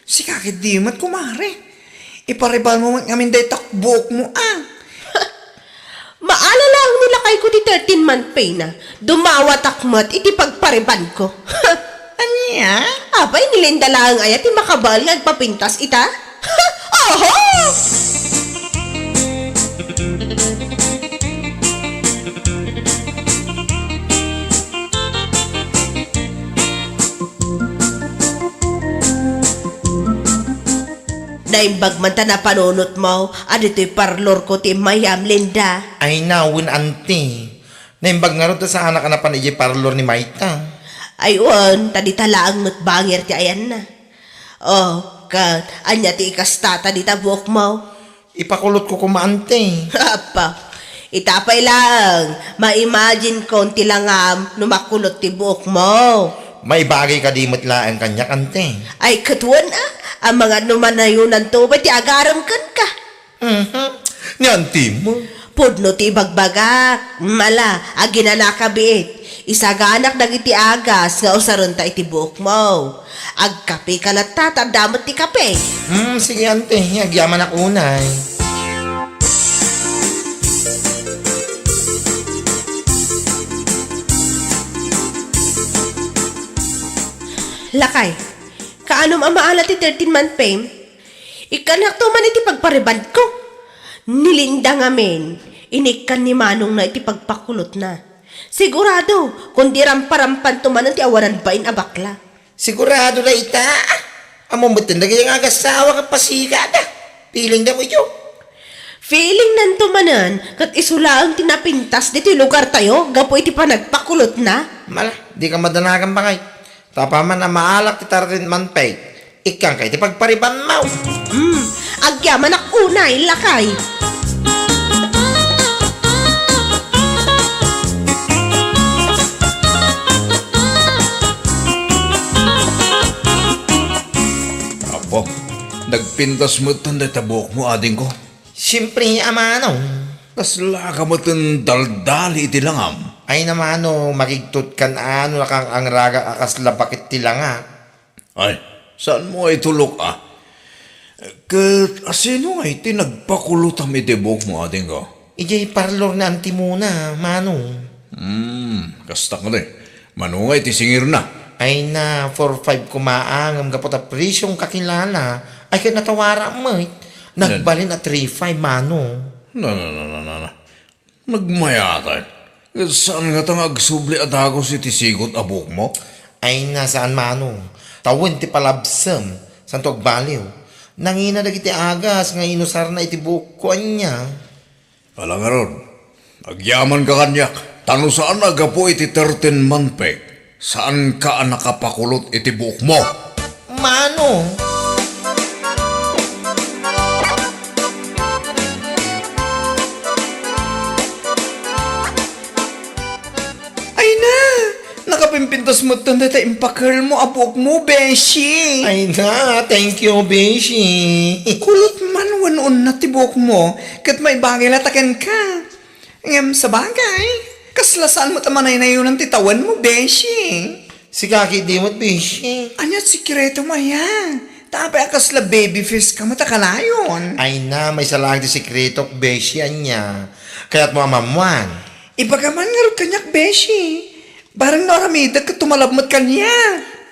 [SPEAKER 5] Si kakitimat kumare. Iparibal mo ngamin day takbuok mo
[SPEAKER 4] Maalala ang nilakay ko ti 13-month pay na. Dumawa takmat iti pagpariban ko.
[SPEAKER 5] Anya?
[SPEAKER 4] Abay, nilinda lang ay ti makabal nga agpapintas ita. Oho! Naimbag man ta na panunot mo, adito'y parlor ko ti Mayam Linda.
[SPEAKER 6] Ay, nawin ante. Naimbag nga rin sa anak na panigi parlor ni Maita.
[SPEAKER 4] Ayun, tadi talaang matbangir ti ayan na. Oh, kat, anya ti ikastata di tabuk mo.
[SPEAKER 6] Ipakulot ko kumaante.
[SPEAKER 4] Apa, itapay lang. Ma-imagine ko ti langam numakulot ti buok mo.
[SPEAKER 6] May bagay ka di matlaan kanya kante.
[SPEAKER 4] Ay, katuan ang mga numanayunan to, ti agaram kan ka.
[SPEAKER 6] Ni ante mo.
[SPEAKER 4] Pudno ti bagbagak, mala, agina nakabit. Isaganak dagiti agas nga usaron ta iti buok mo. Agkape ka na tatandamot ti kape.
[SPEAKER 6] Sige ante, agyaman ako unay.
[SPEAKER 4] Lakay, kaanom ang maala ti 13-month pay? Ikanak to man iti pagpariban ko. Nilinda ngamin, inikan ni Manong na iti pagpakulot na. Sigurado, kundi ramparampan to man ti awanan bain abakla.
[SPEAKER 6] Sigurado na ita. Amo mo tinagay ang agasawa ka pasigada. Piling na mo ito.
[SPEAKER 4] Feeling nanto manan, kat isulaang tinapintas dito lugar tayo, gapo iti pa nagpakulot na.
[SPEAKER 6] Mala, di ka madanagan bangay. Tapaman na maalak ti 13-month pay. Ikang kay ti pagpariban mo.
[SPEAKER 4] Agyaman ak unay, lakay.
[SPEAKER 2] Apo, nagpintas mo tanda tabok mo ading ko.
[SPEAKER 6] Siyempre, amano.
[SPEAKER 2] Kasla ka mo daldali iti langam.
[SPEAKER 6] Ay namano, magigtot kan ano na kang ang raga akas labakit tilanga.
[SPEAKER 2] Ay, saan mo ay tulok Kat asino nga iti nagpakulutam iti buhok mo ading ko?
[SPEAKER 6] Ijay parlor na anti muna, mano.
[SPEAKER 2] Kasta ka rin. Manungay iti singir na.
[SPEAKER 6] Ay na, 4-5 kumaangam kapot a presyong kakilala. Ay ka natawara mo. Nagbalin na 3-5, mano.
[SPEAKER 2] Na. Nagmayatan. Saan nga tang agsubli at agos iti sigot abok mo?
[SPEAKER 6] Ay na, saan mano? Tawin ti palabsam. Santog baliw. Nangina dagiti agas nga inusar na iti buhok ko anya.
[SPEAKER 2] Alang nga ron, agyaman ka kanyak. Tano saan agapo iti 13-month pay? Saan ka nakapakulot iti buhok mo?
[SPEAKER 6] Mano?
[SPEAKER 5] Ay na! Nakapimpintos mo ito na impakal mo, abok mo, beshi!
[SPEAKER 6] Ay na, thank you, Beshi.
[SPEAKER 5] Kulot man wanon na tibok mo, kat may bagay latakan ka. Ngam sa bagay, kaslasaan mo tamanay na yun ang titawan mo, beshi.
[SPEAKER 6] Si Kaki Dimot, Beshi.
[SPEAKER 5] Anyat sikreto mo yan. Tapay akasla baby face ka matakalayon.
[SPEAKER 6] Ay na, may salang di sikreto, Beshi, anya. Kaya't mo amamuan.
[SPEAKER 5] Ibagaman nga rin kanyak, beshi. Barang naramida ka tumalabmat kanya.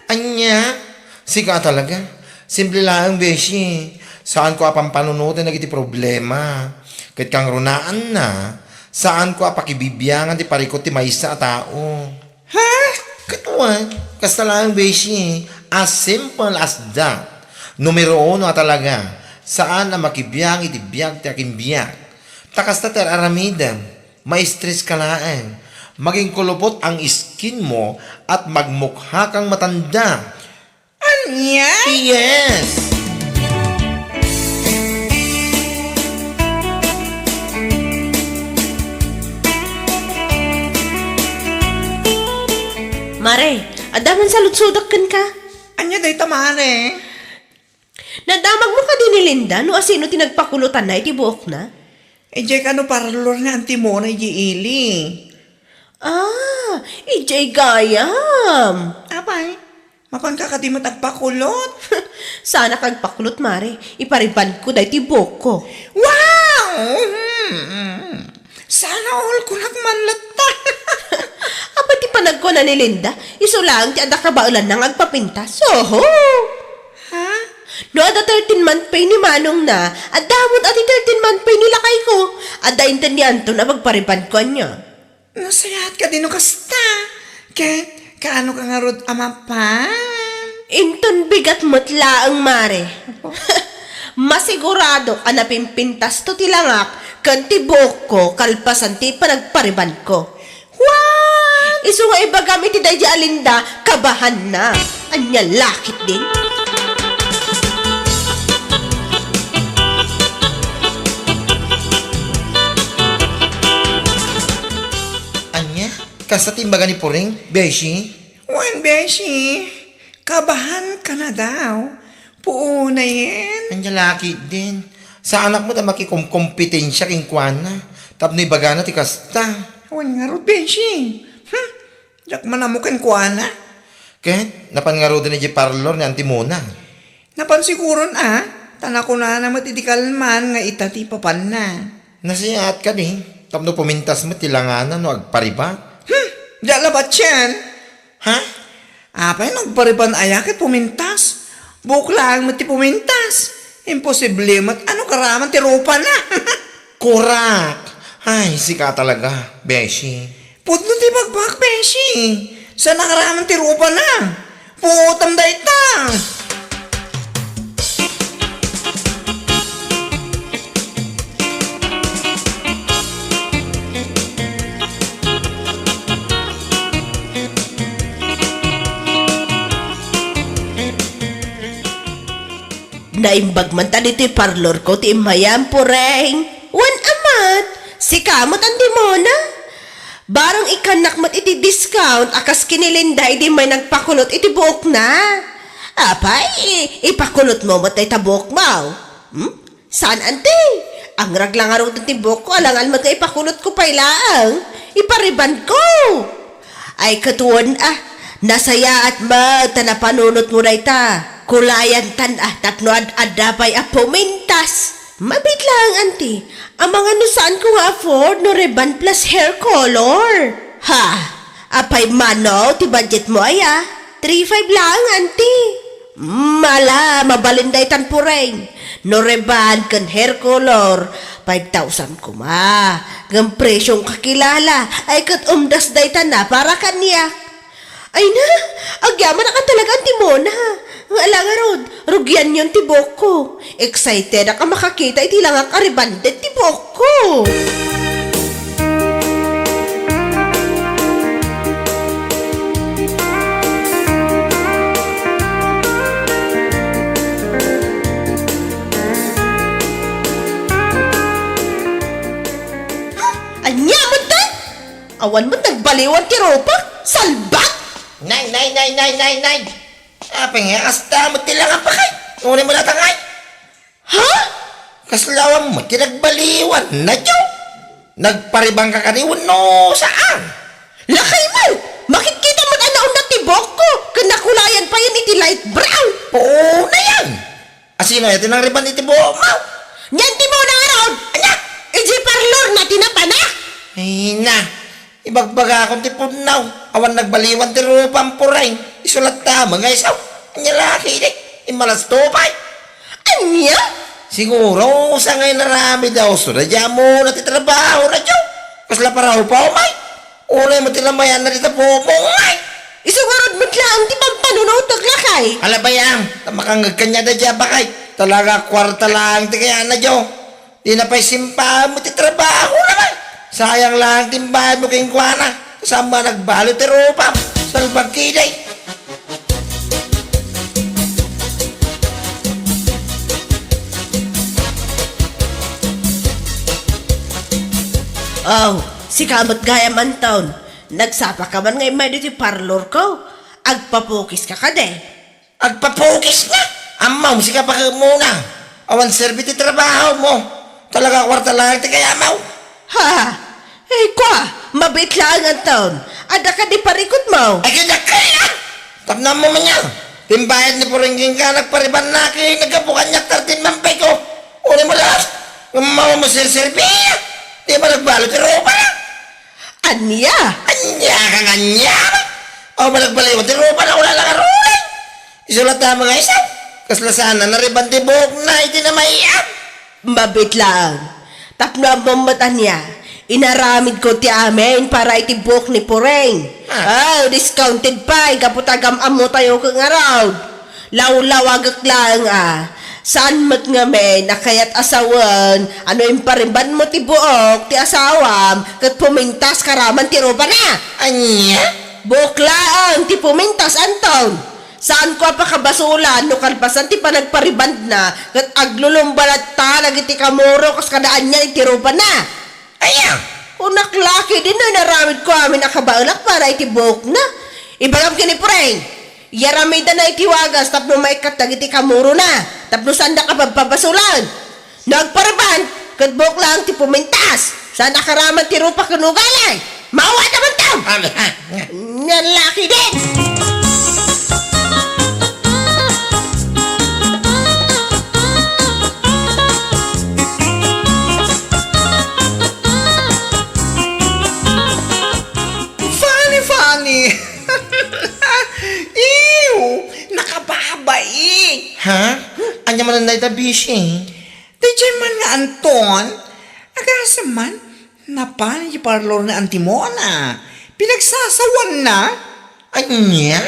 [SPEAKER 6] Anya? Sika talaga. Simple lang, Beshi. Saan ko apang panunutin na iti problema? Kahit kang runaan na, saan ko apakibibiyangan ti parikot ti maysa a tao?
[SPEAKER 5] Ha?
[SPEAKER 6] Katuan, kasta lang, Beshi. As simple as that. Numero uno talaga. Saan na makibiyang iti biyag ti aking biyag? Takasta ter aramida. May stress ka laan. Maging kulupot ang skin mo at magmukha kang matanda.
[SPEAKER 5] Anya?
[SPEAKER 6] Yes!
[SPEAKER 4] Mare, adaman sa lutsudakan ka.
[SPEAKER 5] Anya day tamare?
[SPEAKER 4] Nadamag mo ka din ni Linda no asino tinagpakulutan na iti buhok na?
[SPEAKER 5] Jay ano parlor na anti mo na ili.
[SPEAKER 4] Ah, ijay gayam.
[SPEAKER 5] Apay, mapan ka kadi mo tagpakulot.
[SPEAKER 4] Sana kag pakulot, Mare. Ipariban ko dahi ti buhok ko.
[SPEAKER 5] Wow! Sana all ko nagmanlata.
[SPEAKER 4] Apa ti panagko na ni Linda? Iso lang ti ada kabaulan nang agpapintas. Oho!
[SPEAKER 5] Ha?
[SPEAKER 4] No, ada 13-month pay ni Manong na. Adamot ati 13-month pay ni lakay ko. Ada intanyan to na magpariban ko niya.
[SPEAKER 5] Nasayat ka din o kasta. Kahit kaano ka nga rod amapan.
[SPEAKER 4] Inton bigat mo't laang, Mare. Masigurado ka na pimpintas to tilangak kan ti buhok ko kalpasan ti panagpariban ko. What? Iso nga ibagam iti dahi Alinda, kabahan na. Anya lakit din.
[SPEAKER 6] Anya? Kasta timbaga ni Puring, Beshi?
[SPEAKER 5] Wan beshi, kabahan ka na daw. Puuna yan.
[SPEAKER 6] Anya laki din. Sa anak mo na makikumpetensya king kwana. Tapno ibaga na ti kasta.
[SPEAKER 5] Wan nga rod beshi. Jak manamukan ko ana.
[SPEAKER 6] Kahit napangaro din ni parlor ni Antimona.
[SPEAKER 5] Napansiguron Tanak ko na matitikalman nga itati papan na.
[SPEAKER 6] Nasiyaat ka din. Tapno pumintas mo tilanganan no agpariba.
[SPEAKER 5] Dala ba yan?
[SPEAKER 6] Ha?
[SPEAKER 5] Apay nagpariban ayakit pumintas. Buklaan mo ti pumintas. Imposible mat ano karaman ti ropa na.
[SPEAKER 6] Kurak! Ay, sika talaga, Beshi.
[SPEAKER 5] Pudno ti bagbak, beshi. Sa nakaraman ti ropa na. Putam da ita.
[SPEAKER 4] Naimbag man tadi ti parlor ko ti imayam Pureng. Wan amat, si kamot ang dimona. Barang ikanak mat iti discount, akas kinilinda iti may nagpakulot iti buhok na. Apay, ipakulot mo mat iti buhok mo. Saan ante? Ang raglang araw ti buhok ko, alangan mat nga ipakulot ko pailaang. Ipariban ko. Ay katuon nasaya at tanapanunot mo na ita. Kulayan tan tapno adapay pumintas. Mabit lang, auntie. Ang mga nusaan ko nga afford no ribbon plus hair color. Ha? Apay mano, ti budget mo ay 3,500 lang, auntie. Mala, mabalinday tan Pureng. No ribbon kan hair color, 5,000 kuma. Ng presyong kakilala, ay kat umdas day tan na para kanya. Ay na, agyaman na ka talaga, auntie Mona. Alangan rod, rugyan yung tibok ko. Excited na ka makakita, iti lang ang karibandet tibok ko. Awan mo nagbaliwan ti Ropa? Salbat!
[SPEAKER 6] Nay! Apa nga, kasta mo tilangan pa kay. Unin mo natangay.
[SPEAKER 4] Ha?
[SPEAKER 6] Kaslawan mo, tinagbaliwan na dyo. Nagparibang ka kaniwan no saan?
[SPEAKER 4] Lakay mo! Makikita mo anaon na tibok ko! Kanakulayan pa yan iti light brown!
[SPEAKER 6] Oo na yan. Asino yan, tinangriban iti buo mo.
[SPEAKER 4] Nyan ti mo na around! Anak! Iji parlor na tinapana!
[SPEAKER 6] Ay na, ibagbaga akong tipunaw. Awan nagbaliwan ti rupang puray. Isulat ta, mga isaw. Ang laki di, imalas tupay.
[SPEAKER 4] Anya?
[SPEAKER 6] Siguro, sa ngayon narami daw, sunadya mo na titrabaho na dyo. Kasla para pa umay. Unay mo tilamayan na dito po mo umay.
[SPEAKER 4] Isugurod mo lang ti pagpanunotog lakay!
[SPEAKER 6] Alabayang, tamakang kanya na dya bakay. Talaga kwarta lang ti kaya na dyo. Di na pa'y simpa mo titrabaho naman. Sayang lang timbahan mo kayong kwana. Kasama nagbalo ti rupa. Salbag kiday.
[SPEAKER 4] Oh, si kamot gaya man taon. Nagsapa ka man ngayon may dito parlor ko. Agpapukis ka ka de.
[SPEAKER 6] Agpapukis na. Amaw, sika pa ka muna. Awan serbi ti trabaho mo. Talaga kwarta lang ti kaya amaw.
[SPEAKER 4] Ha? Eh kwa, mabit lang ang taon. Ada ka di parikot mo.
[SPEAKER 6] Ay kaya kaya. Tapna mo man niya. Timbayan ni Puringging ka nagpariban na kayo. Nagabukan niya 13 mampay ko. Uli mo lahat. Umawa mo serbi. Di ba nagbalo ti ropa na?
[SPEAKER 4] Anya?
[SPEAKER 6] Anya ka nga niya. O ba nagbaliwan ti ropa na wala lang arunin. Isulat na mga isaw. Kasla sana nariban ti buhok na iti na maiyak.
[SPEAKER 4] Mabit lang. Tapno ang mamata niya. Inaramid ko ti amin para itibok ni Pureng. Oh, discounted pa. Kaputagam amo tayo kang araw. Law-lawagak lang Saan mo't nga may nakayat asawan, ano yung parimban mo ti buok, ti asawam, kat pumintas karaman ti ropa na.
[SPEAKER 6] Anya?
[SPEAKER 4] Buklaan, ti pumintas anton. Saan ko pa kabasulan, no kalpasan ti panagpariband na, kat aglulumbalat ta, nagiti kamuro, kas kadaan niya iti ropa na.
[SPEAKER 6] Anya?
[SPEAKER 4] Unak laki din na naramid ko amin nakabaulak para iti buok na. Ibagam kini Pureng. Yaramida na itiwagas tapno maikat iti kamuro na. Tapno sanda ka pagpapasulan. Nagparaban, kadbok lang ti pumintas. Sana karaman ti rupa kanugalay. Maawa naman tao. Yan laki din.
[SPEAKER 5] Funny! Ew! Nakababay!
[SPEAKER 6] Ha? Anya man na itabishi.
[SPEAKER 5] Di dyan man nga, Anton. Agasa man, napan yung parlor na Antimona. Pinagsasawan na.
[SPEAKER 6] Anya?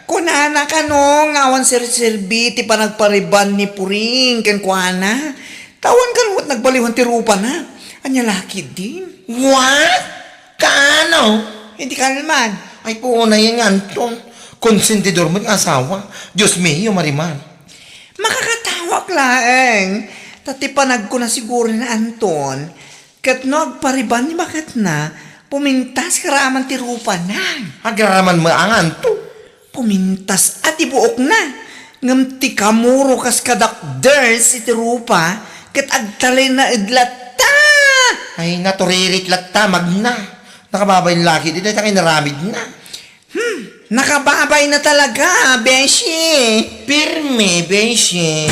[SPEAKER 5] Kunana ka no, ngawan sir-serbi, ti pa nagpariban ni Puring, kenkwana. Tawan ka nuot nagbaliwan ti rupa na. Anya laki din.
[SPEAKER 6] What? Kaano?
[SPEAKER 5] Hindi ka naman.
[SPEAKER 6] Ay po na yan Anton. Konsentidor mo yung asawa. Diyos mío, Marimar.
[SPEAKER 5] Makakatawa klaeng. Tati panag ko na siguro na Anton. Kat nagpariban ni bakit na, pumintas karaman ti rupa na.
[SPEAKER 6] Agaraman mo ang Anton.
[SPEAKER 5] Pumintas at ibuok na. Ngam ti kamuro kas kadakders iti rupa, kat agtalay na idlata.
[SPEAKER 6] Ay, naturirit latta, magna. Nakababay laki, di tayo naramid na.
[SPEAKER 5] Nakababay na talaga, Beshi.
[SPEAKER 6] Pirme, Beshi.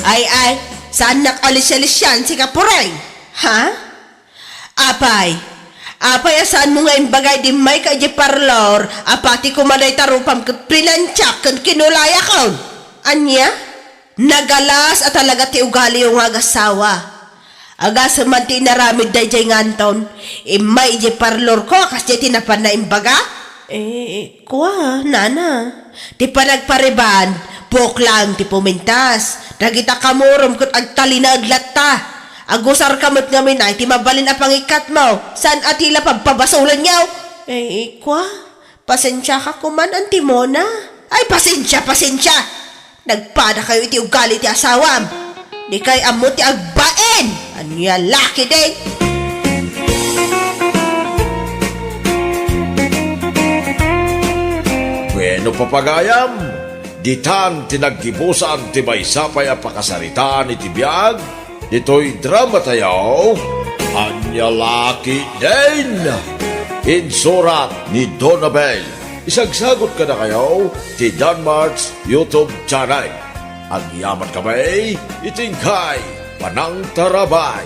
[SPEAKER 4] Ay, saan nakalis-alis yan si Kapuray? Ha? Apay, saan mo ngayon bagay di may ka di parlor, apati kumalay tarupam kat pinansyak kat kinulaya ka. Anya? Nagalas at talaga ti ugali yung agasawa. Agas man ti naramid day jay nganton, may di parlor ko kasi tinapan na imbaga? Kuha, nana. Ti panagpariban, buk lang ti pumintas. Nagita kamurom kat agtali na aglat ta. Agusar kamot ngamin ay ti mabalin a pangikat mo. Saan atila pagpabasulan niyaw? Kuha, pasensya ka kuman antimona. Ay, pasensya. Nagpada kayo iti ugali ti asawam. Di kay amo ti agbaen. Anya laki din.
[SPEAKER 3] Bueno papagayam, ditan tinaggibusan ti maysapay a pakasaritaan iti biyag, ito'y drama tayaw, anya laki din. Insurat ni Donabel. Isagsagot ka na kayo ti Danmarks YouTube channel. Ang yaman kamay, itingkay, panang tarabay.